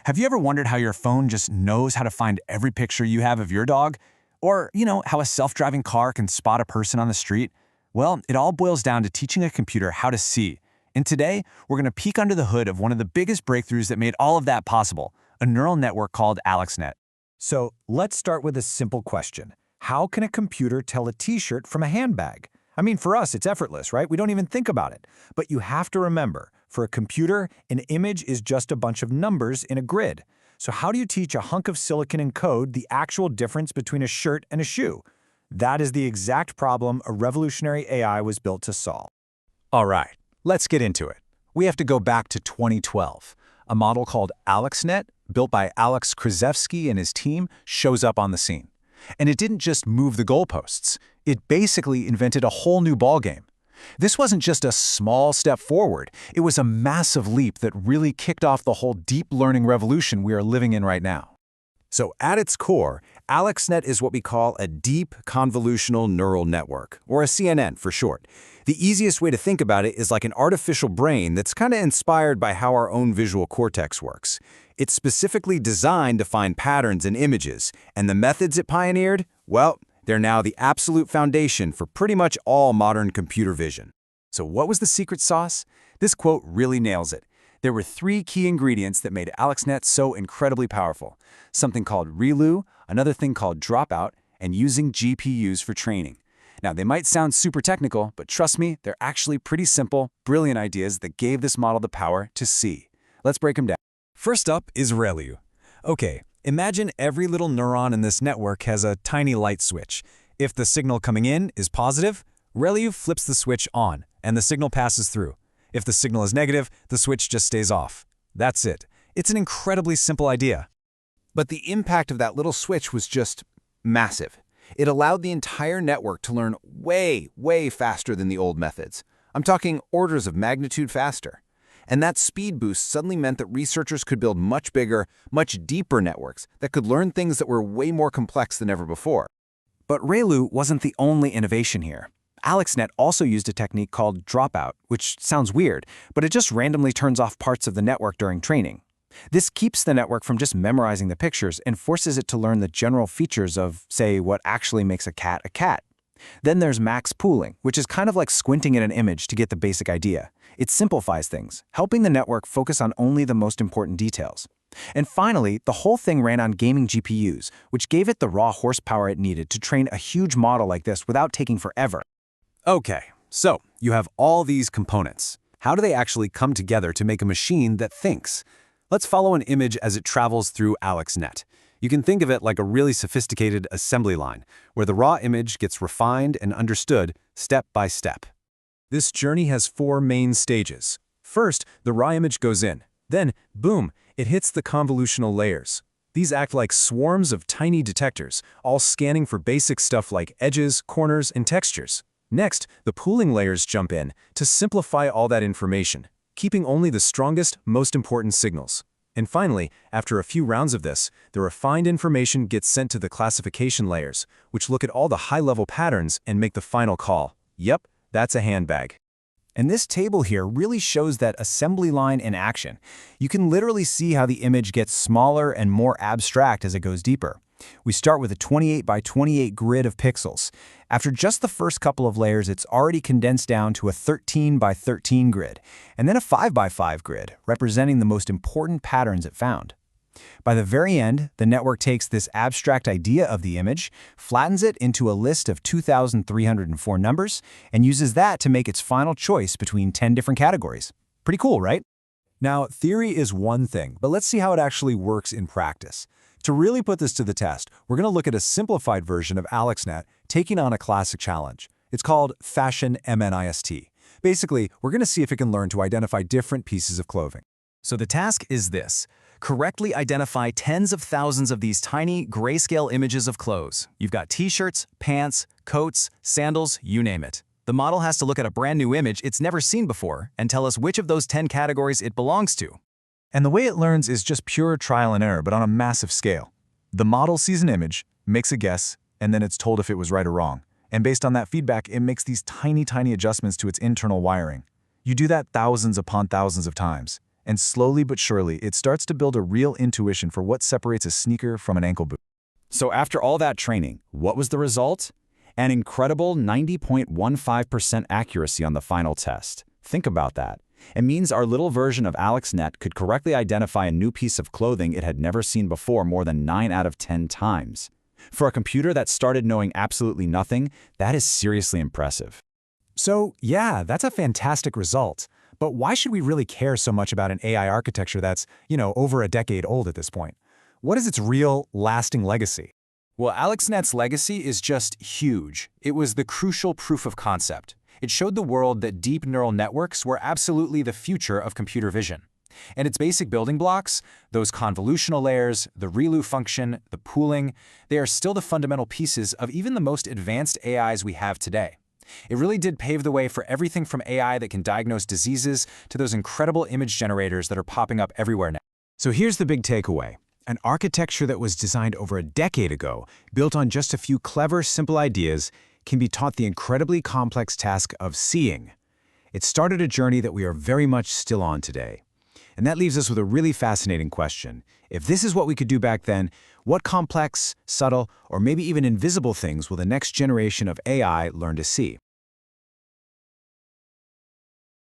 Have you ever wondered how your phone just knows how to find every picture you have of your dog? Or, how a self-driving car can spot a person on the street? Well, it all boils down to teaching a computer how to see. And today, we're going to peek under the hood of one of the biggest breakthroughs that made all of that possible, a neural network called AlexNet. So let's start with a simple question. How can a computer tell a t-shirt from a handbag? I mean, for us, it's effortless, right? We don't even think about it. But you have to remember, for a computer, an image is just a bunch of numbers in a grid. So how do you teach a hunk of silicon and code the actual difference between a shirt and a shoe? That is the exact problem a revolutionary AI was built to solve. All right, let's get into it. We have to go back to 2012. A model called AlexNet, built by Alex Krizhevsky and his team, shows up on the scene. And it didn't just move the goalposts. It basically invented a whole new ballgame. This wasn't just a small step forward. It was a massive leap that really kicked off the whole deep learning revolution we are living in right now. So at its core, AlexNet is what we call a deep convolutional neural network, or a CNN for short. The easiest way to think about it is like an artificial brain that's kind of inspired by how our own visual cortex works. It's specifically designed to find patterns in images, and the methods it pioneered, well, they're now the absolute foundation for pretty much all modern computer vision. So what was the secret sauce? This quote really nails it. There were 3 key ingredients that made AlexNet so incredibly powerful. Something called ReLU, another thing called Dropout, and using GPUs for training. Now, they might sound super technical, but trust me, they're actually pretty simple, brilliant ideas that gave this model the power to see. Let's break them down. First up is ReLU. Okay, imagine every little neuron in this network has a tiny light switch. If the signal coming in is positive, ReLU flips the switch on, and the signal passes through. If the signal is negative, the switch just stays off. That's it. It's an incredibly simple idea. But the impact of that little switch was just massive. It allowed the entire network to learn way, way faster than the old methods. I'm talking orders of magnitude faster. And that speed boost suddenly meant that researchers could build much bigger, much deeper networks that could learn things that were way more complex than ever before. But ReLU wasn't the only innovation here. AlexNet also used a technique called Dropout, which sounds weird, but it just randomly turns off parts of the network during training. This keeps the network from just memorizing the pictures and forces it to learn the general features of, say, what actually makes a cat a cat. Then there's max pooling, which is kind of like squinting at an image to get the basic idea. It simplifies things, helping the network focus on only the most important details. And finally, the whole thing ran on gaming GPUs, which gave it the raw horsepower it needed to train a huge model like this without taking forever. Okay, so you have all these components. How do they actually come together to make a machine that thinks? Let's follow an image as it travels through AlexNet. You can think of it like a really sophisticated assembly line, where the raw image gets refined and understood step by step. This journey has 4 main stages. First, the raw image goes in. Then, boom, it hits the convolutional layers. These act like swarms of tiny detectors, all scanning for basic stuff like edges, corners, and textures. Next, the pooling layers jump in to simplify all that information, keeping only the strongest, most important signals. And finally, after a few rounds of this, the refined information gets sent to the classification layers, which look at all the high-level patterns and make the final call. Yep, that's a handbag. And this table here really shows that assembly line in action. You can literally see how the image gets smaller and more abstract as it goes deeper. We start with a 28 by 28 grid of pixels. After just the first couple of layers, it's already condensed down to a 13 by 13 grid, and then a 5 by 5 grid, representing the most important patterns it found. By the very end, the network takes this abstract idea of the image, flattens it into a list of 2,304 numbers, and uses that to make its final choice between 10 different categories. Pretty cool, right? Now, theory is one thing, but let's see how it actually works in practice. To really put this to the test, we're going to look at a simplified version of AlexNet taking on a classic challenge. It's called Fashion-MNIST. Basically, we're going to see if it can learn to identify different pieces of clothing. So the task is this. Correctly identify tens of thousands of these tiny grayscale images of clothes. You've got t-shirts, pants, coats, sandals, you name it. The model has to look at a brand new image it's never seen before and tell us which of those 10 categories it belongs to. And the way it learns is just pure trial and error, but on a massive scale. The model sees an image, makes a guess, and then it's told if it was right or wrong. And based on that feedback, it makes these tiny adjustments to its internal wiring. You do that thousands upon thousands of times, And slowly but surely, it starts to build a real intuition for what separates a sneaker from an ankle boot. So after all that training, what was the result? An incredible 90.15% accuracy on the final test. Think about that. It means our little version of AlexNet could correctly identify a new piece of clothing it had never seen before more than 9 out of 10 times. For a computer that started knowing absolutely nothing, that is seriously impressive. So, yeah, that's a fantastic result. But why should we really care so much about an AI architecture that's, over a decade old at this point? What is its real, lasting legacy? Well, AlexNet's legacy is just huge. It was the crucial proof of concept. It showed the world that deep neural networks were absolutely the future of computer vision. And its basic building blocks, those convolutional layers, the ReLU function, the pooling, they are still the fundamental pieces of even the most advanced AIs we have today. It really did pave the way for everything from AI that can diagnose diseases to those incredible image generators that are popping up everywhere now. So here's the big takeaway. An architecture that was designed over a decade ago, built on just a few clever, simple ideas, can be taught the incredibly complex task of seeing. It started a journey that we are very much still on today. And that leaves us with a really fascinating question. If this is what we could do back then, what complex, subtle, or maybe even invisible things will the next generation of AI learn to see?